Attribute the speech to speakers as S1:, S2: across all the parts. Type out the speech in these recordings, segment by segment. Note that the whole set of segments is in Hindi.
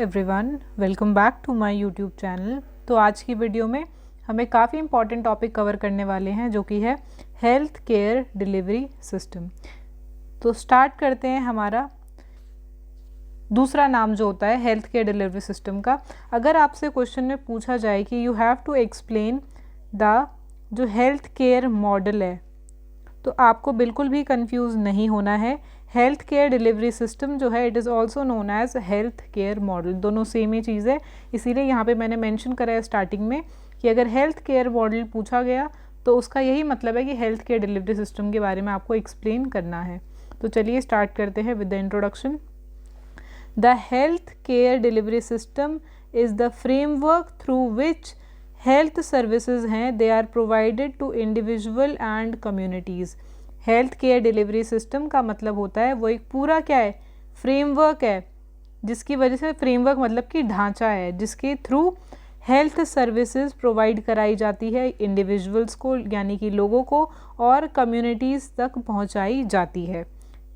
S1: Everyone, welcome back to my YouTube channel. तो आज की वीडियो में हमें काफ़ी इंपॉर्टेंट टॉपिक कवर करने वाले हैं जो कि है हेल्थ केयर डिलीवरी सिस्टम। तो स्टार्ट करते हैं हमारा दूसरा नाम जो होता है हेल्थ केयर डिलीवरी सिस्टम का। अगर आपसे क्वेश्चन में पूछा जाए कि you have to explain the जो हेल्थ केयर मॉडल है, तो आपको बिल्कुल भी कंफ्यूज नहीं होना है। हेल्थ केयर डिलीवरी सिस्टम जो है it is also known as health care model, दोनों सेम ही चीज़ है। इसीलिए यहाँ पे मैंने मेंशन करा है स्टार्टिंग में कि अगर हेल्थ केयर मॉडल पूछा गया तो उसका यही मतलब है कि हेल्थ केयर डिलीवरी सिस्टम के बारे में आपको एक्सप्लेन करना है। तो चलिए स्टार्ट करते हैं with the introduction. The health care delivery system is the framework through which health services हैं they are provided to individual and communities. Health care delivery system का मतलब होता है वो एक पूरा क्या है, फ्रेमवर्क है, जिसकी वजह से फ्रेमवर्क मतलब कि ढांचा है जिसके थ्रू हेल्थ सर्विसेज प्रोवाइड कराई जाती है इंडिविजुअल्स को यानी कि लोगों को और कम्युनिटीज़ तक पहुंचाई जाती है।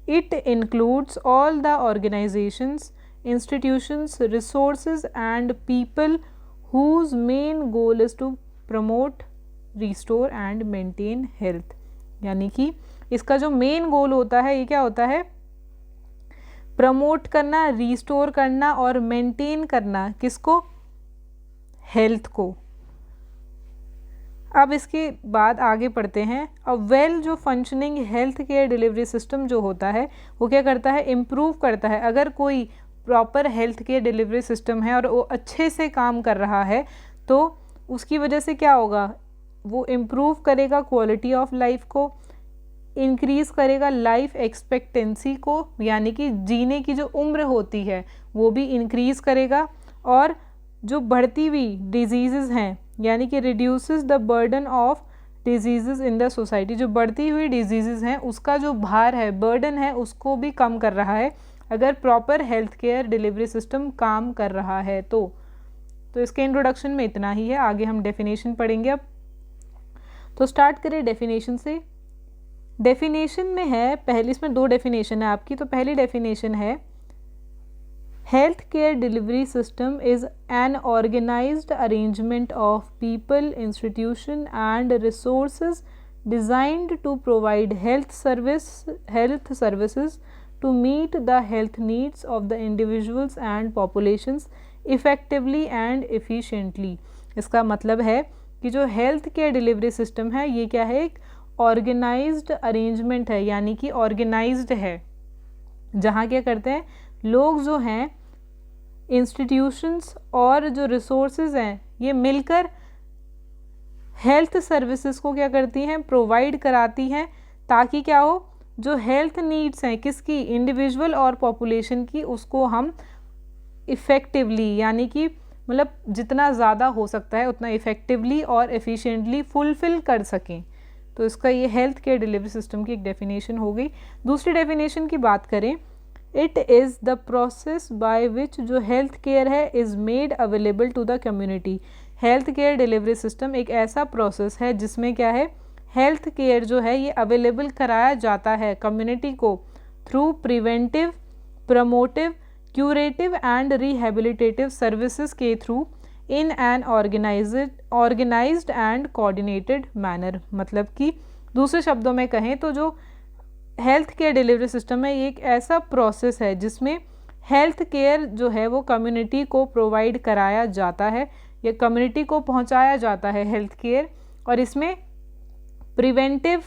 S1: It includes all the organisations, institutions, resources and people whose main goal is to promote, restore and maintain health। यानी कि इसका जो मेन गोल होता है ये क्या होता है, प्रमोट करना, रिस्टोर करना और मेंटेन करना। किसको? हेल्थ को। अब इसके बाद आगे पढ़ते हैं। अब वेल जो functioning health care delivery system जो होता है वो क्या करता है, इम्प्रूव करता है। अगर कोई proper health care delivery system है और वो अच्छे से काम कर रहा है तो उसकी वजह से क्या होगा, वो इम्प्रूव करेगा क्वालिटी ऑफ लाइफ को, इंक्रीज़ करेगा लाइफ एक्सपेक्टेंसी को, यानी कि जीने की जो उम्र होती है वो भी इंक्रीज़ करेगा। और जो बढ़ती हुई डिजीज़ हैं यानी कि reduces the burden of disease in the society, जो बढ़ती हुई डिजीज़ हैं उसका जो भार है, बर्डन है, उसको भी कम कर रहा है अगर proper health care delivery system काम कर रहा है तो इसके इंट्रोडक्शन में इतना ही है। आगे हम डेफिनेशन पढ़ेंगे। अब तो स्टार्ट करें डेफिनेशन से। डेफिनेशन में है पहली, इसमें दो डेफिनेशन है आपकी। तो पहली डेफिनेशन है health care delivery system is an organised arrangement of people, institution and resources designed to provide health services to meet the health needs of the individuals and populations effectively and efficiently। इसका मतलब है कि जो हेल्थ केयर डिलीवरी सिस्टम है ये क्या है, एक ऑर्गेनाइज्ड अरेंजमेंट है, यानी कि ऑर्गेनाइज्ड है, जहाँ क्या करते हैं लोग जो हैं, इंस्टीट्यूशंस और जो रिसोर्सेज हैं ये मिलकर हेल्थ सर्विसेज को क्या करती हैं, प्रोवाइड कराती हैं, ताकि क्या हो, जो हेल्थ नीड्स हैं किसकी, इंडिविजुअल और पॉपुलेशन की, उसको हम इफ़ेक्टिवली यानी कि मतलब जितना ज़्यादा हो सकता है उतना इफ़ेक्टिवली और एफिशिएंटली फुलफ़िल कर सकें। तो इसका ये हेल्थ केयर डिलीवरी सिस्टम की एक डेफिनेशन हो गई। दूसरी डेफिनेशन की बात करें, it is the process by which जो हेल्थ केयर है is made available to the community. Health care delivery system एक ऐसा प्रोसेस है जिसमें क्या है, हेल्थ केयर जो है ये अवेलेबल कराया जाता है कम्युनिटी को through preventive, promotive, curative and rehabilitative services के through in an organised and coordinated manner. मतलब कि दूसरे शब्दों में कहें तो जो हेल्थ केयर डिलीवरी सिस्टम है ये एक ऐसा प्रोसेस है जिसमें हेल्थ केयर जो है वो कम्युनिटी को प्रोवाइड कराया जाता है या कम्युनिटी को पहुंचाया जाता है हेल्थ केयर, और इसमें प्रिवेंटिव,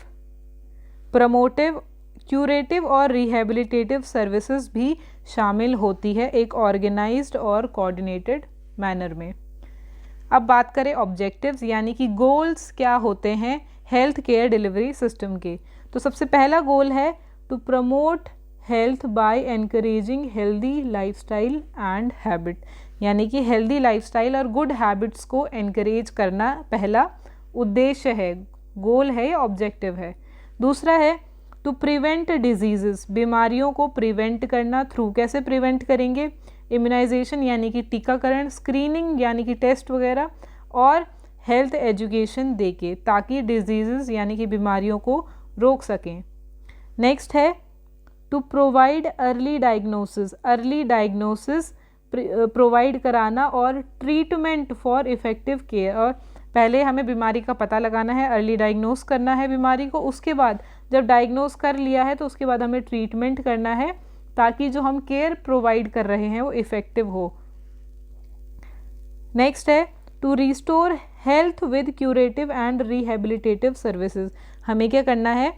S1: प्रमोटिव, क्यूरेटिव और रिहेबिलिटेटिव सर्विसेज भी शामिल होती है एक ऑर्गेनाइज्ड और कोऑर्डिनेटेड मैनर में। अब बात करें ऑब्जेक्टिव्स यानी कि गोल्स क्या होते हैं हेल्थ केयर डिलीवरी सिस्टम के। तो सबसे पहला गोल है to promote health by encouraging healthy lifestyle and habit, यानी कि हेल्दी लाइफस्टाइल और गुड हैबिट्स को एनकरेज करना पहला उद्देश्य है, गोल है, ऑब्जेक्टिव है। दूसरा है टू प्रिवेंट डिजीजेस, बीमारियों को प्रिवेंट करना थ्रू, कैसे प्रिवेंट करेंगे, इम्यूनाइजेशन यानी कि टीकाकरण, स्क्रीनिंग यानी कि टेस्ट वगैरह, और हेल्थ एजुकेशन देके, ताकि डिजीजेस यानी कि बीमारियों को रोक सकें। नेक्स्ट है to provide early diagnosis provide कराना और ट्रीटमेंट फॉर इफ़ेक्टिव केयर। और पहले हमें बीमारी का पता लगाना है, अर्ली डायग्नोस करना है बीमारी को, उसके बाद जब डायग्नोस कर लिया है तो उसके बाद हमें ट्रीटमेंट करना है ताकि जो हम केयर प्रोवाइड कर रहे हैं वो इफ़ेक्टिव हो। नेक्स्ट है to restore health with curative and rehabilitative services. हमें क्या करना है,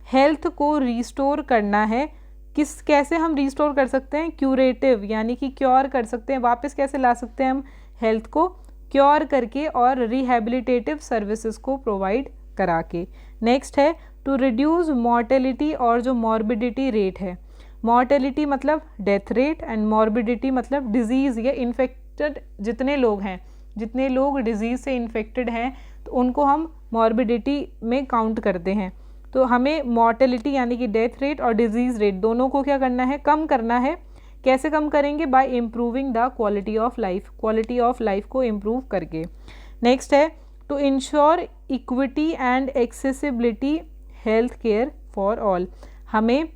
S1: हेल्थ को रिस्टोर करना है। कैसे हम रिस्टोर कर सकते हैं, क्यूरेटिव यानी कि क्योर कर सकते हैं, वापस कैसे ला सकते हैं हम हेल्थ को, क्योर करके और रिहेबिलिटेटिव सर्विसेज को प्रोवाइड करा के। नेक्स्ट है टू रिड्यूस मॉर्टेलिटी और जो मॉर्बिडिटी रेट है, मॉर्टेलिटी मतलब डेथ रेट एंड मॉर्बिडिटी मतलब डिजीज़ या इन्फेक्टेड जितने लोग हैं, जितने लोग डिजीज़ से इन्फेक्टेड हैं तो उनको हम मॉर्बिडिटी में काउंट करते हैं। तो हमें मॉर्टेलिटी यानी कि डेथ रेट और डिजीज़ रेट दोनों को क्या करना है, कम करना है। कैसे कम करेंगे, by improving the quality of life, quality of life को इम्प्रूव करके। नेक्स्ट है to ensure equity and accessibility health care for all. हमें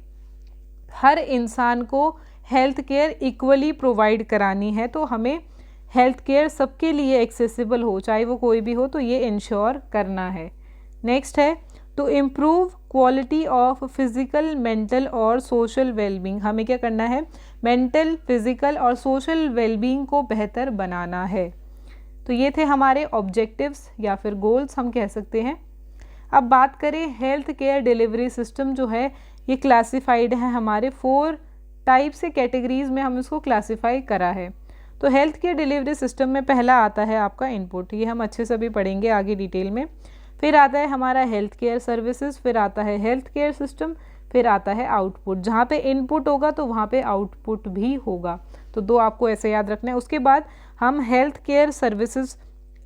S1: हर इंसान को हेल्थ केयर इक्वली प्रोवाइड करानी है, तो हमें हेल्थ केयर सबके लिए एक्सेसिबल हो, चाहे वो कोई भी हो, तो ये इंश्योर करना है। नेक्स्ट है to improve quality of physical, mental और सोशल वेलबींग। हमें क्या करना है, मेंटल, फिज़िकल और सोशल वेलबींग को बेहतर बनाना है। तो ये थे हमारे ऑब्जेक्टिव्स या फिर गोल्स हम कह सकते हैं। अब बात करें हेल्थ केयर डिलीवरी सिस्टम जो है ये क्लासिफाइड है हमारे 4 टाइप से कैटेगरीज में हम इसको क्लासिफाई करा है। तो हेल्थ केयर डिलीवरी सिस्टम में पहला आता है आपका इनपुट, ये हम अच्छे से भी पढ़ेंगे आगे डिटेल में। फिर आता है हमारा हेल्थ केयर सर्विसेज, फिर आता है हेल्थ केयर सिस्टम, फिर आता है आउटपुट। जहाँ पे इनपुट होगा तो वहाँ पे आउटपुट भी होगा, तो 2 आपको ऐसे याद रखना है। उसके बाद हम हेल्थ केयर सर्विसेज,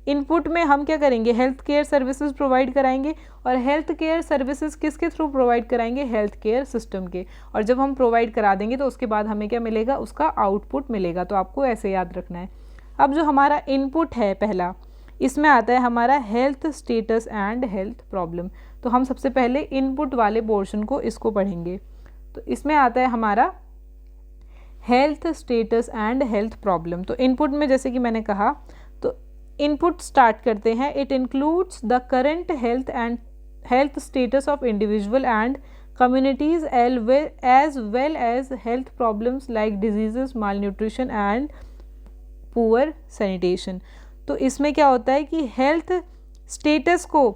S1: इनपुट में हम क्या करेंगे, हेल्थ केयर सर्विसेज प्रोवाइड कराएंगे और हेल्थ केयर सर्विसेज किसके थ्रू प्रोवाइड कराएंगे, हेल्थ केयर सिस्टम के। और जब हम प्रोवाइड करा देंगे तो उसके बाद हमें क्या मिलेगा, उसका आउटपुट मिलेगा, तो आपको ऐसे याद रखना है। अब जो हमारा इनपुट है पहला, इसमें आता है हमारा health status and health problem. तो हम सबसे पहले इनपुट वाले पोर्शन को इसको पढ़ेंगे। तो इसमें आता है हमारा health status and health problem. तो इनपुट में जैसे कि मैंने कहा, तो इनपुट स्टार्ट करते हैं। It includes the current health and health status of individual and communities as well as health problems like diseases, malnutrition and poor sanitation। तो इसमें क्या होता है कि हेल्थ स्टेटस को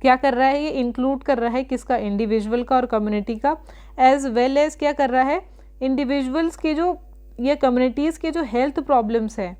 S1: क्या कर रहा है, ये इंक्लूड कर रहा है किसका, इंडिविजुअल का और कम्युनिटी का, एज वेल एज क्या कर रहा है, इंडिविजुअल्स के जो ये कम्युनिटीज़ के जो हेल्थ प्रॉब्लम्स हैं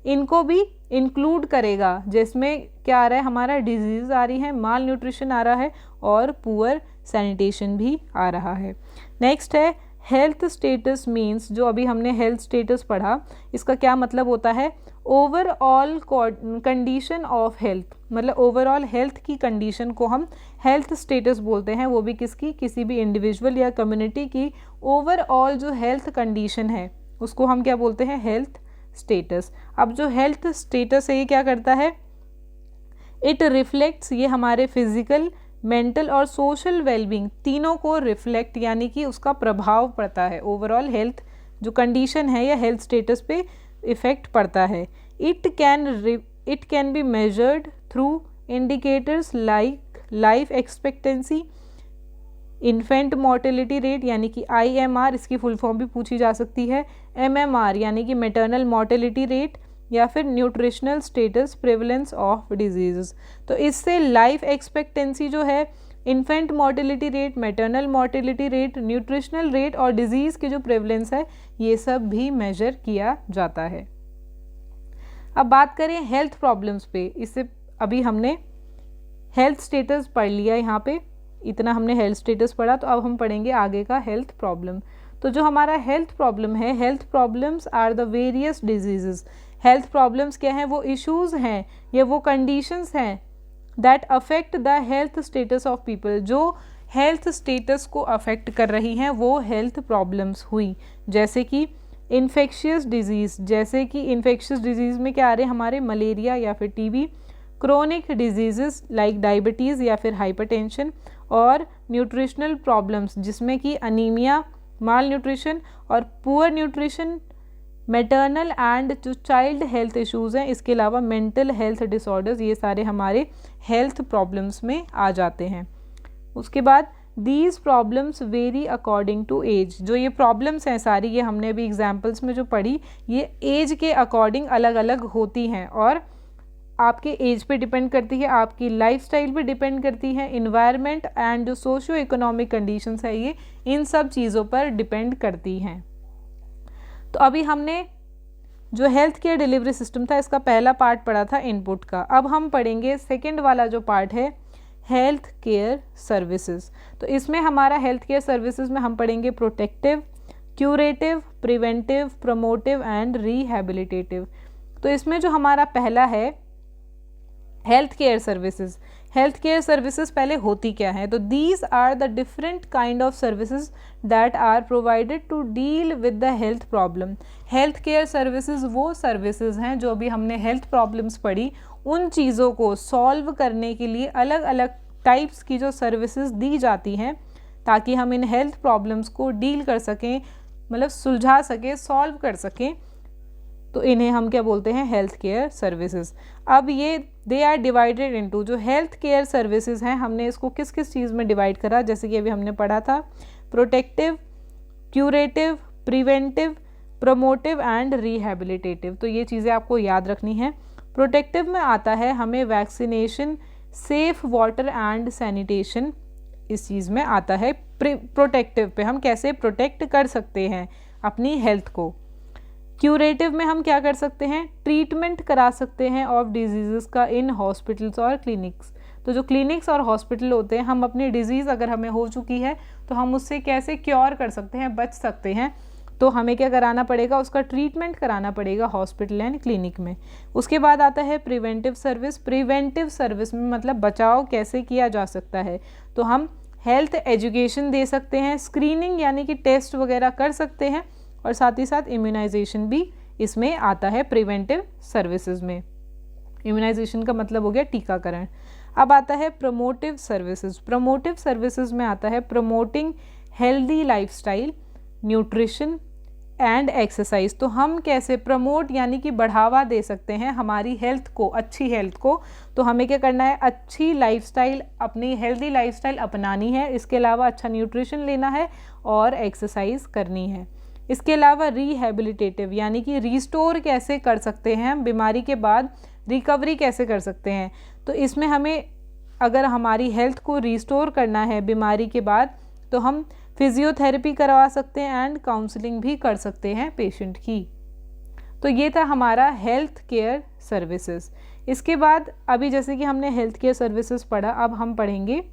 S1: इनको भी इंक्लूड करेगा, जिसमें क्या आ रहा है, हमारा डिजीज़ आ रही है, माल न्यूट्रिशन आ रहा है और पुअर सैनिटेशन भी आ रहा है। नेक्स्ट है हेल्थ स्टेटस मीन्स, जो अभी हमने हेल्थ स्टेटस पढ़ा, इसका क्या मतलब होता है, ओवरऑल कंडीशन ऑफ हेल्थ, मतलब ओवरऑल हेल्थ की कंडीशन को हम हेल्थ स्टेटस बोलते हैं, वो भी किसकी, किसी भी इंडिविजुअल या कम्युनिटी की ओवरऑल जो हेल्थ कंडीशन है उसको हम क्या बोलते हैं, हेल्थ स्टेटस। अब जो हेल्थ स्टेटस है ये क्या करता है, इट रिफ्लेक्ट्स, ये हमारे फिजिकल, मेंटल और सोशल वेलबींग तीनों को रिफ्लेक्ट यानी कि उसका प्रभाव पड़ता है, ओवरऑल हेल्थ जो कंडीशन है या हेल्थ स्टेटस पे इफेक्ट पड़ता है। It can be measured through indicators like life expectancy, infant mortality rate यानी कि IMR, इसकी फुल फॉर्म भी पूछी जा सकती है, MMR यानी कि मैटरनल मोर्टेलिटी रेट, या फिर nutritional status, prevalence of disease. तो इससे लाइफ एक्सपेक्टेंसी जो है, infant mortality rate, maternal mortality rate, nutritional rate और डिजीज़ की जो प्रेवलेंस है ये सब भी मेजर किया जाता है। अब बात करें हेल्थ प्रॉब्लम्स पे, इससे अभी हमने हेल्थ स्टेटस पढ़ लिया, यहाँ पे इतना हमने हेल्थ स्टेटस पढ़ा, तो अब हम पढ़ेंगे आगे का हेल्थ प्रॉब्लम। तो जो हमारा हेल्थ प्रॉब्लम है, health problems are the various diseases. Health problems क्या हैं, वो इश्यूज़ हैं, ये वो कंडीशंस हैं that affect the health status of people, जो हेल्थ स्टेटस को अफेक्ट कर रही हैं वो हेल्थ प्रॉब्लम्स हुई। जैसे कि इन्फेक्शियस डिजीज़, जैसे कि इन्फेक्शियस डिजीज़ में क्या आ रहे हैं हमारे, मलेरिया या फिर TB, chronic disease like diabetes या फिर हाइपरटेंशन, और न्यूट्रिशनल प्रॉब्लम्स जिसमें कि अनीमिया, माल न्यूट्रिशन और पुअर न्यूट्रिशन मैटरनल एंड जो चाइल्ड हेल्थ इश्यूज़ हैं, इसके अलावा मेंटल हेल्थ डिसऑर्डर्स, ये सारे हमारे हेल्थ प्रॉब्लम्स में आ जाते हैं। उसके बाद these problems vary according to age, जो ये प्रॉब्लम्स हैं सारी, ये हमने अभी एग्जाम्पल्स में जो पढ़ी, ये एज के अकॉर्डिंग अलग अलग होती हैं और आपके एज पे डिपेंड करती है, आपकी लाइफस्टाइल पे डिपेंड करती है, इन्वायरमेंट एंड जो सोशियो इकोनॉमिक कंडीशंस है ये इन सब चीज़ों पर डिपेंड करती हैं। तो अभी हमने जो हेल्थ केयर डिलीवरी सिस्टम था इसका पहला पार्ट पढ़ा था इनपुट का। अब हम पढ़ेंगे सेकेंड वाला जो पार्ट है हेल्थ केयर सर्विसेज। तो इसमें हमारा हेल्थ केयर सर्विसेज में हम पढ़ेंगे protective, curative, preventive, promotive and rehabilitative. तो इसमें जो हमारा पहला है health care services, health care services पहले होती क्या है? तो these are the different kind of services that are provided to deal with the health problem. Health care services वो सर्विसेज हैं जो अभी हमने हेल्थ प्रॉब्लम्स पढ़ी, उन चीज़ों को सॉल्व करने के लिए अलग अलग टाइप्स की जो सर्विसेज दी जाती हैं ताकि हम इन हेल्थ प्रॉब्लम्स को डील कर सकें, मतलब सुलझा सकें, सॉल्व कर सकें। तो इन्हें हम क्या बोलते हैं? Health care services. अब ये दे आर डिवाइडेड इनटू, जो हेल्थ केयर सर्विसेज हैं हमने इसको किस किस चीज़ में डिवाइड करा, जैसे कि अभी हमने पढ़ा था protective, curative, preventive, promotive and rehabilitative. तो ये चीज़ें आपको याद रखनी है। प्रोटेक्टिव में आता है हमें vaccination, safe water and sanitation, इस चीज़ में आता है। प्रोटेक्टिव पे हम कैसे प्रोटेक्ट कर सकते हैं अपनी हेल्थ को। क्यूरेटिव में हम क्या कर सकते हैं? ट्रीटमेंट करा सकते हैं ऑफ डिजीज़ का इन हॉस्पिटल्स और क्लिनिक्स। तो जो क्लिनिक्स और हॉस्पिटल होते हैं, हम अपनी डिजीज़ अगर हमें हो चुकी है तो हम उससे कैसे क्योर कर सकते हैं, बच सकते हैं। तो हमें क्या कराना पड़ेगा? उसका ट्रीटमेंट कराना पड़ेगा हॉस्पिटल एंड क्लिनिक में। उसके बाद आता है प्रिवेंटिव सर्विस। प्रिवेंटिव सर्विस में मतलब बचाव कैसे किया जा सकता है, तो हम हेल्थ एजुकेशन दे सकते हैं, स्क्रीनिंग यानी कि टेस्ट वगैरह कर सकते हैं, और साथ ही साथ इम्यूनाइजेशन भी इसमें आता है प्रिवेंटिव सर्विसेज में। इम्यूनाइजेशन का मतलब हो गया टीकाकरण। अब आता है प्रमोटिव सर्विसेज। प्रमोटिव सर्विसेज में आता है promoting healthy lifestyle, nutrition and exercise. तो हम कैसे प्रमोट यानी कि बढ़ावा दे सकते हैं हमारी हेल्थ को, अच्छी हेल्थ को। तो हमें क्या करना है? अच्छी लाइफस्टाइल, अपनी हेल्दी लाइफस्टाइल अपनानी है। इसके अलावा अच्छा न्यूट्रिशन लेना है और एक्सरसाइज करनी है। इसके अलावा रिहैबिलिटेटिव यानी कि रिस्टोर कैसे कर सकते हैं हम बीमारी के बाद, रिकवरी कैसे कर सकते हैं। तो इसमें हमें अगर हमारी हेल्थ को रिस्टोर करना है बीमारी के बाद, तो हम फिजियोथेरेपी करवा सकते हैं एंड काउंसलिंग भी कर सकते हैं पेशेंट की। तो ये था हमारा हेल्थ केयर सर्विसेज। इसके बाद अभी जैसे कि हमने हेल्थ केयर सर्विसेज पढ़ा, अब हम पढ़ेंगे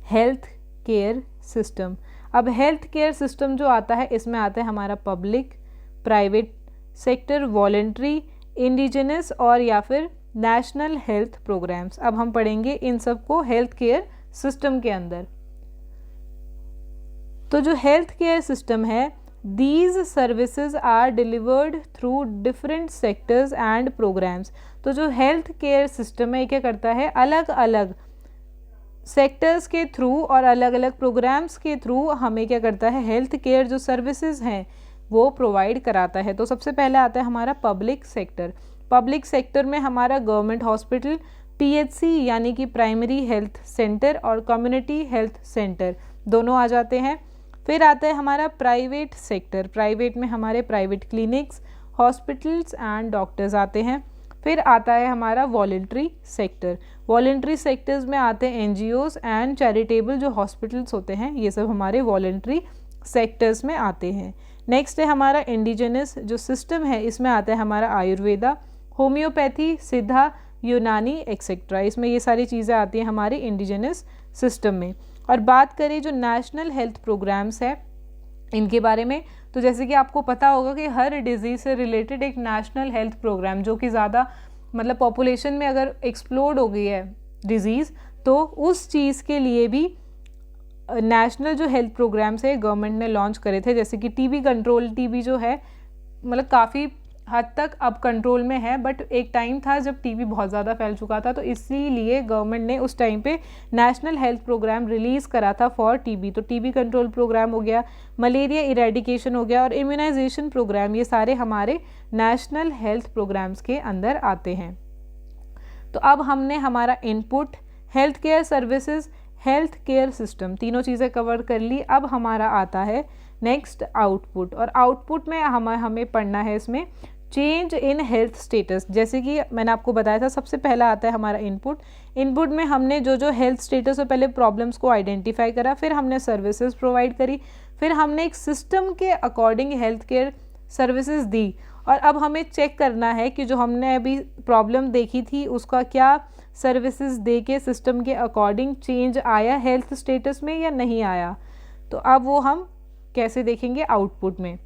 S1: हेल्थ केयर सिस्टम। अब हेल्थ केयर सिस्टम जो आता है, इसमें आता है हमारा public, private sector, voluntary, indigenous और या फिर नेशनल हेल्थ प्रोग्राम्स। अब हम पढ़ेंगे इन सब को हेल्थ केयर सिस्टम के अंदर। तो जो हेल्थ केयर सिस्टम है, these services are delivered through different sectors and programmes. तो जो हेल्थ केयर सिस्टम है क्या करता है? अलग अलग सेक्टर्स के थ्रू और अलग अलग प्रोग्राम्स के थ्रू हमें क्या करता है? हेल्थ केयर जो सर्विसेज हैं वो प्रोवाइड कराता है। तो सबसे पहले आता है हमारा पब्लिक सेक्टर। पब्लिक सेक्टर में हमारा गवर्नमेंट हॉस्पिटल, पीएचसी यानी कि प्राइमरी हेल्थ सेंटर और कम्युनिटी हेल्थ सेंटर दोनों आ जाते हैं। फिर आता है हमारा प्राइवेट सेक्टर। प्राइवेट में हमारे private clinics, hospitals and doctors आते हैं। फिर आता है हमारा वॉलंटरी सेक्टर। वॉलंटरी सेक्टर्स में आते हैं एनजीओज एंड चैरिटेबल जो हॉस्पिटल्स होते हैं, ये सब हमारे वॉलंटरी सेक्टर्स में आते हैं। नेक्स्ट है हमारा इंडिजिनस जो सिस्टम है, इसमें आता है हमारा आयुर्वेदा, होम्योपैथी, सिद्धा, यूनानी एक्सेट्रा। इसमें ये सारी चीज़ें आती हैं हमारे इंडिजिनस सिस्टम में। और बात करें जो नेशनल हेल्थ प्रोग्राम्स है इनके बारे में, तो जैसे कि आपको पता होगा कि हर डिजीज़ से रिलेटेड एक नेशनल हेल्थ प्रोग्राम, जो कि ज़्यादा मतलब पॉपुलेशन में अगर एक्सप्लोड हो गई है डिजीज़, तो उस चीज़ के लिए भी नेशनल जो हेल्थ प्रोग्राम्स है गवर्नमेंट ने लॉन्च करे थे। जैसे कि टीबी कंट्रोल, टीबी जो है मतलब काफ़ी हद तक अब कंट्रोल में है, बट एक टाइम था जब टीबी बहुत ज़्यादा फैल चुका था, तो इसीलिए गवर्नमेंट ने उस टाइम पे नेशनल हेल्थ प्रोग्राम रिलीज़ करा था फॉर टीबी। तो टीबी कंट्रोल प्रोग्राम हो गया, मलेरिया इरेडिकेशन हो गया और इम्यूनाइजेशन प्रोग्राम, ये सारे हमारे नेशनल हेल्थ प्रोग्राम्स के अंदर आते हैं। तो अब हमने हमारा input, health care services, health care system, तीनों चीज़ें कवर कर ली। अब हमारा आता है नेक्स्ट आउटपुट, और आउटपुट में हमें पढ़ना है इसमें चेंज इन हेल्थ स्टेटस। जैसे कि मैंने आपको बताया था, सबसे पहला आता है हमारा इनपुट। इनपुट में हमने जो हेल्थ स्टेटस है पहले प्रॉब्लम्स को आइडेंटिफाई करा, फिर हमने सर्विसेज प्रोवाइड करी, फिर हमने एक सिस्टम के अकॉर्डिंग हेल्थ केयर सर्विसेज दी। और अब हमें चेक करना है कि जो हमने अभी प्रॉब्लम देखी थी उसका क्या सर्विसेज दे के सिस्टम के अकॉर्डिंग चेंज आया हेल्थ स्टेटस में या नहीं आया। तो अब वो हम कैसे देखेंगे आउटपुट में।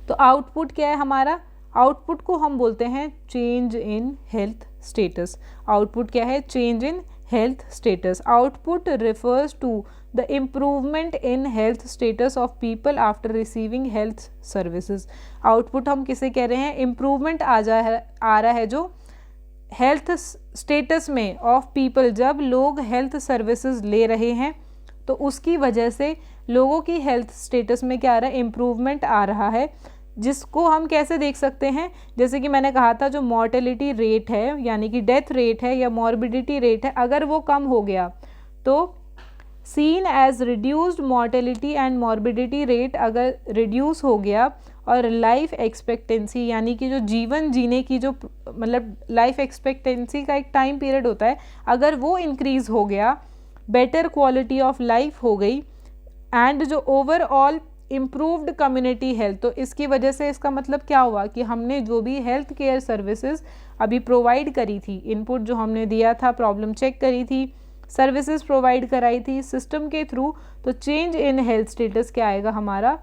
S1: तो आउटपुट क्या है हमारा, आउटपुट को हम बोलते हैं change in health status. Output क्या है, change in health status. Output refers to the improvement in health status of people after receiving health services. Output हम किसे कह रहे हैं, इम्प्रूवमेंट आ रहा है जो हेल्थ स्टेटस में ऑफ पीपल, जब लोग हेल्थ सर्विसेज ले रहे हैं तो उसकी वजह से लोगों की हेल्थ स्टेटस में क्या आ रहा है, इम्प्रूवमेंट आ रहा है। जिसको हम कैसे देख सकते हैं, जैसे कि मैंने कहा था जो मॉर्टेलिटी रेट है यानी कि डेथ रेट है या मॉर्बिडिटी रेट है, अगर वो कम हो गया तो seen as reduced mortality and morbidity rate अगर रिड्यूस हो गया, और लाइफ एक्सपेक्टेंसी यानी कि जो जीवन जीने की जो मतलब लाइफ एक्सपेक्टेंसी का एक टाइम पीरियड होता है, अगर वो इंक्रीज़ हो गया, बेटर क्वालिटी ऑफ लाइफ हो गई, एंड जो ओवरऑल इम्प्रूव्ड कम्युनिटी हेल्थ। तो इसकी वजह से इसका मतलब क्या हुआ कि हमने जो भी हेल्थ केयर सर्विसेज अभी प्रोवाइड करी थी, इनपुट जो हमने दिया था, प्रॉब्लम चेक करी थी, सर्विसेज प्रोवाइड कराई थी सिस्टम के थ्रू, तो चेंज इन हेल्थ स्टेटस क्या आएगा हमारा,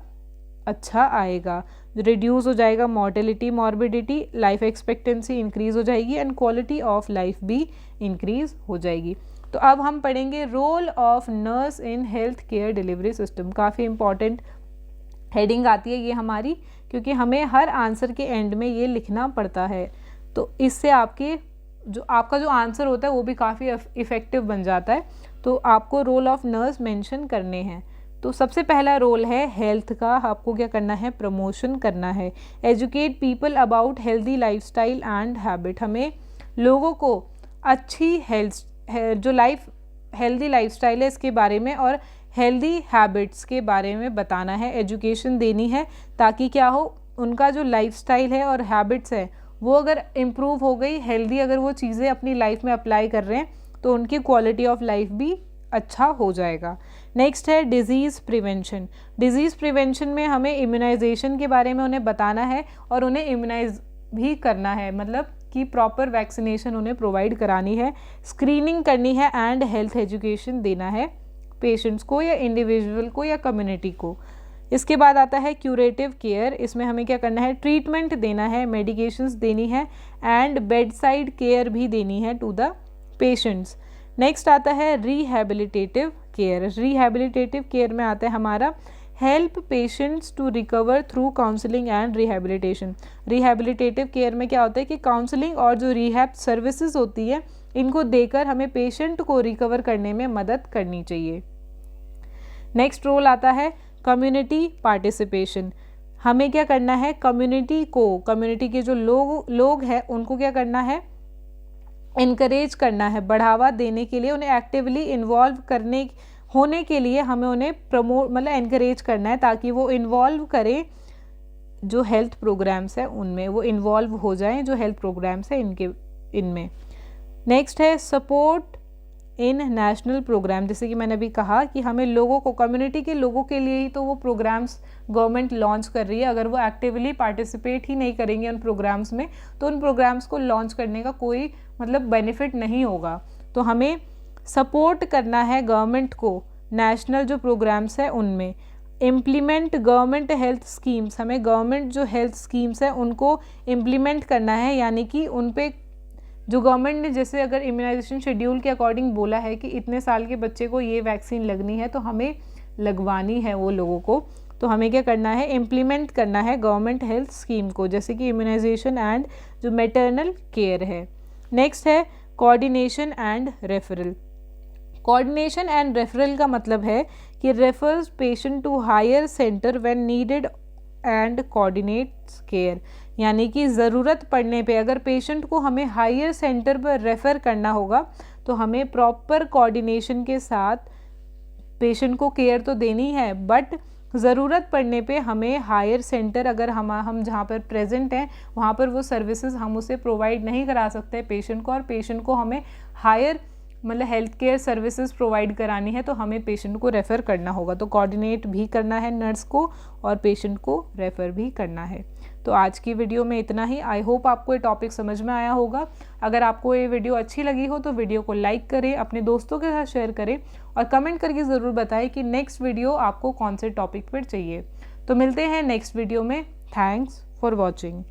S1: अच्छा आएगा। रिड्यूस हो जाएगा mortality morbidity, life expectancy increase हो जाएगी एंड क्वालिटी ऑफ लाइफ भी इंक्रीज़ हो जाएगी। तो अब हम पढ़ेंगे role of nurse in health care delivery system. काफ़ी इंपॉर्टेंट हेडिंग आती है ये हमारी, क्योंकि हमें हर आंसर के एंड में ये लिखना पड़ता है। तो इससे आपका जो आंसर होता है वो भी काफ़ी इफ़ेक्टिव बन जाता है। तो आपको रोल ऑफ नर्स मेंशन करने हैं। तो सबसे पहला रोल है हेल्थ का, आपको क्या करना है, प्रमोशन करना है। Educate people about healthy lifestyle and habit, हमें लोगों को अच्छी हेल्दी लाइफस्टाइल है इसके बारे में और हेल्दी हैबिट्स के बारे में बताना है, एजुकेशन देनी है, ताकि क्या हो, उनका जो लाइफस्टाइल है और हैबिट्स है वो अगर इम्प्रूव हो गई, हेल्दी अगर वो चीज़ें अपनी लाइफ में अप्लाई कर रहे हैं तो उनकी क्वालिटी ऑफ लाइफ भी अच्छा हो जाएगा। नेक्स्ट है डिज़ीज़ प्रिवेंशन। डिज़ीज़ प्रिवेंशन में हमें इम्यूनाइजेशन के बारे में उन्हें बताना है और उन्हें इम्यूनाइज भी करना है, मतलब कि प्रॉपर वैक्सीनेशन उन्हें प्रोवाइड करानी है, स्क्रीनिंग करनी है एंड हेल्थ एजुकेशन देना है पेशेंट्स को या इंडिविजुअल को या कम्युनिटी को। इसके बाद आता है क्यूरेटिव केयर। इसमें हमें क्या करना है, ट्रीटमेंट देना है, मेडिकेशंस देनी है एंड बेड साइड केयर भी देनी है टू द पेशेंट्स। नेक्स्ट आता है रिहैबिलिटेटिव केयर। रिहैबिलिटेटिव केयर में आता है हमारा help patients to recover through counselling and rehabilitation. Rehabilitative care में क्या होता है कि काउंसलिंग और जो रिहैब सर्विसेज होती है इनको देकर हमें पेशेंट को रिकवर करने में मदद करनी चाहिए। नेक्स्ट रोल आता है कम्युनिटी पार्टिसिपेशन। हमें क्या करना है, कम्युनिटी के जो लोग हैं उनको क्या करना है, इनकरेज करना है, बढ़ावा देने के लिए उन्हें एक्टिवली इन्वॉल्व होने के लिए हमें उन्हें इनकरेज करना है, ताकि वो इन्वॉल्व करें जो हेल्थ प्रोग्राम्स हैं उनमें, वो इन्वॉल्व हो जाएं जो हेल्थ प्रोग्राम्स हैं इनमें। नेक्स्ट है सपोर्ट इन नेशनल प्रोग्राम। जैसे कि मैंने अभी कहा कि हमें लोगों को, कम्युनिटी के लोगों के लिए ही तो वो प्रोग्राम्स गवर्नमेंट लॉन्च कर रही है। अगर वो एक्टिवली पार्टिसिपेट ही नहीं करेंगे उन प्रोग्राम्स में तो उन प्रोग्राम्स को लॉन्च करने का कोई बेनिफिट नहीं होगा। तो हमें सपोर्ट करना है गवर्नमेंट को, नेशनल जो प्रोग्राम्स है उनमें। इम्प्लीमेंट गवर्नमेंट हेल्थ स्कीम्स, हमें गवर्नमेंट जो हेल्थ स्कीम्स है उनको इम्प्लीमेंट करना है, यानी कि उन पे जो गवर्नमेंट ने जैसे अगर इम्यूनाइजेशन शेड्यूल के अकॉर्डिंग बोला है कि इतने साल के बच्चे को ये वैक्सीन लगनी है तो हमें लगवानी है वो लोगों को, तो तो हमें क्या करना है, इम्प्लीमेंट करना है गवर्नमेंट हेल्थ स्कीम को, जैसे कि इम्यूनाइजेशन एंड जो मैटरनल केयर है। नेक्स्ट है coordination and referral. Coordination and referral का मतलब है कि refers patient to higher centre when needed and coordinates care, यानी कि ज़रूरत पड़ने पे अगर पेशेंट को हमें हायर सेंटर पर रेफ़र करना होगा तो हमें प्रॉपर कोऑर्डिनेशन के साथ पेशेंट को केयर तो देनी है, बट ज़रूरत पड़ने पे हमें हायर सेंटर अगर हम जहाँ पर प्रेजेंट हैं वहाँ पर वो सर्विसेज हम उसे प्रोवाइड नहीं करा सकते पेशेंट को, और पेशेंट को हमें हायर मतलब हेल्थ केयर सर्विसेज प्रोवाइड करानी है तो हमें पेशेंट को रेफ़र करना होगा। तो कोऑर्डिनेट भी करना है नर्स को और पेशेंट को रेफ़र भी करना है। तो आज की वीडियो में इतना ही। आई होप आपको ये टॉपिक समझ में आया होगा। अगर आपको ये वीडियो अच्छी लगी हो तो वीडियो को लाइक करें, अपने दोस्तों के साथ शेयर करें और कमेंट करके ज़रूर बताएं कि नेक्स्ट वीडियो आपको कौन से टॉपिक पर चाहिए। तो मिलते हैं नेक्स्ट वीडियो में। Thanks for watching.